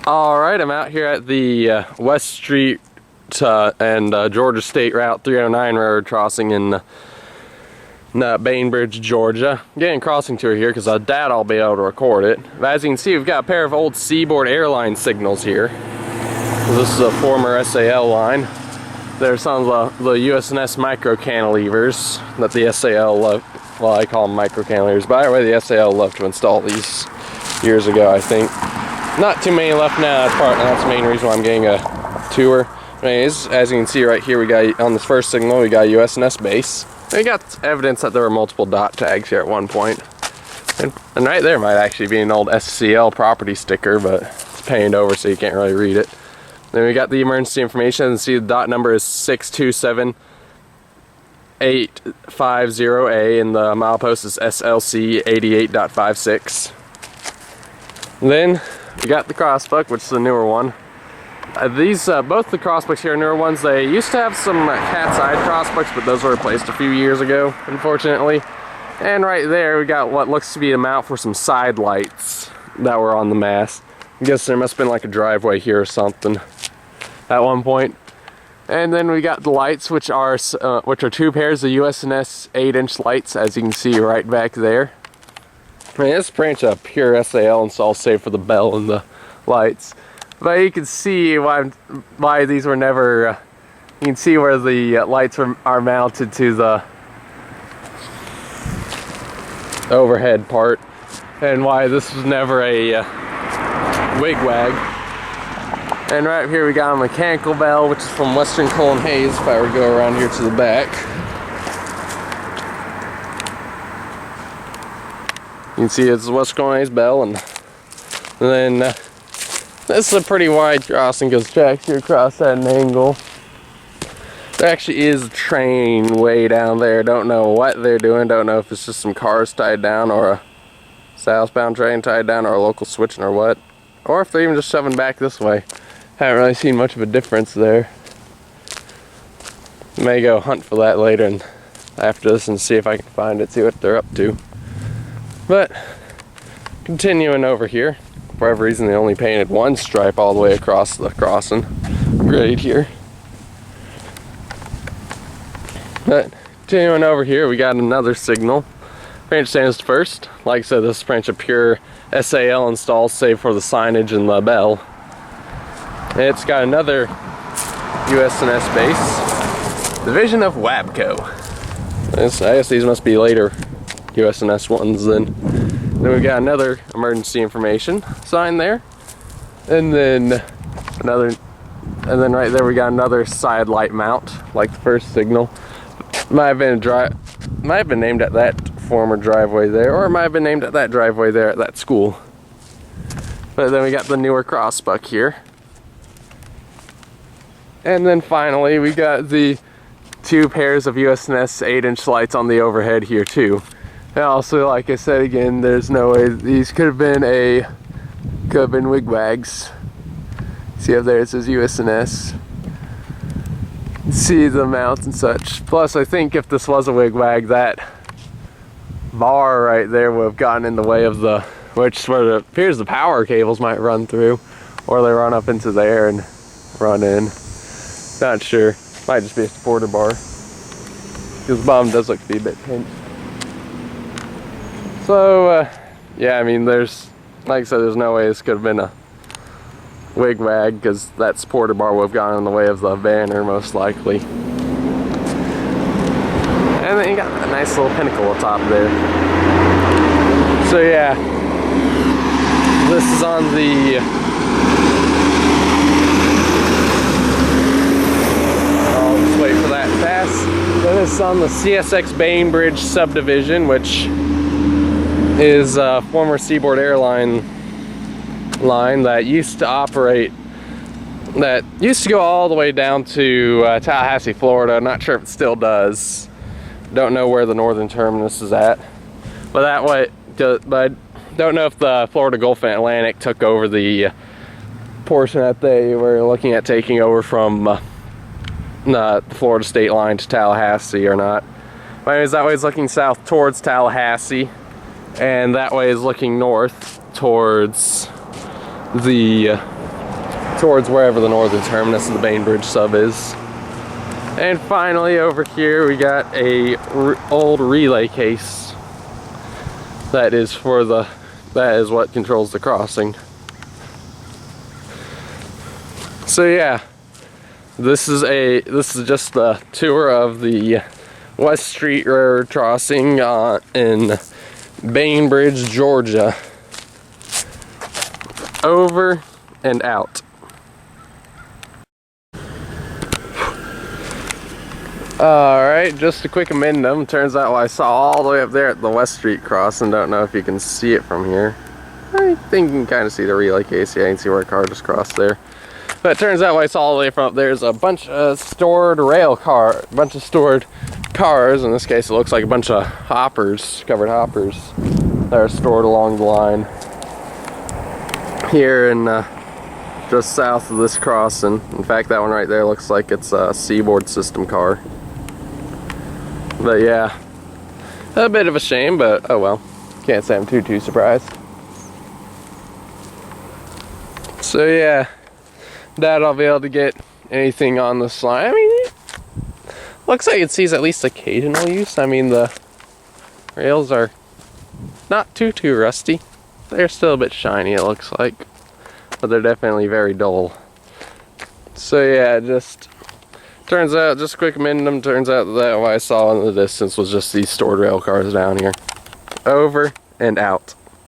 Alright, I'm out here at the West Street and Georgia State Route 309 railroad crossing in Bainbridge, Georgia. I'm getting a crossing tour here because I doubt I'll be able to record it. But as you can see, we've got a pair of old Seaboard Airline signals here. This is a former SAL line. There's some of the US&S micro cantilevers that the SAL left. Well, I call them micro cantilevers, but either way, the SAL loved to install these years ago, I think. Not too many left now. That's the main reason why I'm getting a tour. Anyways, as you can see right here, we got on this first signal, we got a US&S base. We got evidence that there were multiple dot tags here at one point. And right there might actually be an old SCL property sticker, but it's painted over so you can't really read it. Then we got the emergency information, and see the dot number is 627850A, and the milepost is SLC 88.56. Then we got the crossbuck, which is the newer one. Both the crossbucks here are newer ones. They used to have some cat's eye crossbucks, but those were replaced a few years ago, unfortunately. And right there, we got what looks to be a mount for some side lights that were on the mast. I guess there must have been like a driveway here or something at one point. And then we got the lights, which are two pairs of US&S 8-inch lights, as you can see right back there. I mean, this branch of pure SAL install save for the bell and the lights. But you can see why these were never, you can see where the lights are mounted to the overhead part, and why this was never a wigwag. And right here we got a mechanical bell, which is from Western Coal and Hayes, if I were to go around here to the back. You can see it's the Western Coal and Hayes bell, and then this is a pretty wide crossing because tracks here across at an angle. There actually is a train way down there. Don't know what they're doing. Don't know if it's just some cars tied down, or a southbound train tied down, or a local switching, or what. Or if they're even just shoving back this way. Haven't really seen much of a difference there. May go hunt for that later and after this and see if I can find it, see what they're up to. But continuing over here, for whatever reason they only painted one stripe all the way across the crossing grade here. But continuing over here, we got another signal. Branch stands first. Like I said, this branch of pure SAL installs save for the signage and the bell. And it's got another US&S base. Division of Wabco. I guess these must be later US&S ones then. Then we got another emergency information sign there. And then right there we got another side light mount, like the first signal. Might have been named at that former driveway there, or it might have been named at that driveway there at that school. But then we got the newer crossbuck here. And then finally we got the two pairs of US&S 8-inch lights on the overhead here too. And also, like I said again, there's no way these could have been wigwags. See up there it says US&S. See the mounts and such. Plus, I think if this was a wigwag, that bar right there would have gotten in the way of where it appears the power cables might run through, or they run up into there and run in. Not sure. Might just be a supporter bar, because the bottom does look to be a bit pinched. So, yeah, I mean, like I said, there's no way this could have been a wigwag, because that supporter bar would have gone in the way of the banner, most likely. And then you got that nice little pinnacle up top there. So, yeah, this is on the wait for that pass. So this is on the CSX Bainbridge subdivision, which is a former Seaboard Airline line that used to go all the way down to Tallahassee, Florida. Not sure if it still does. Don't know where the northern terminus is at. But I don't know if the Florida Gulf and Atlantic took over the portion that they were looking at taking over from the Florida state line to Tallahassee or not. But anyways, that way is looking south towards Tallahassee, and that way is looking north towards the towards wherever the northern terminus of the Bainbridge sub is. And finally over here we got a old relay case that is what controls the crossing. So yeah, this is just the tour of the West Street Railroad crossing in Bainbridge, Georgia. Over and out. Alright, just a quick amendum. Turns out I saw all the way up there at the West Street crossing. Don't know if you can see it from here. I think you can kind of see the relay case. Yeah, you can see where a car just crossed there. But it turns out what I saw all the way from up there is a bunch of stored cars. In this case, it looks like a bunch of hoppers, covered hoppers, that are stored along the line here in just south of this crossing. In fact, that one right there looks like it's a Seaboard system car. But yeah, a bit of a shame, but oh well. Can't say I'm too surprised. So yeah, doubt I'll be able to get anything on this line. I mean, it looks like it sees at least occasional use. I mean, the rails are not too rusty. They're still a bit shiny, it looks like, but they're definitely very dull. So yeah, just turns out, just a quick amendum, turns out that what I saw in the distance was just these stored rail cars down here. Over and out.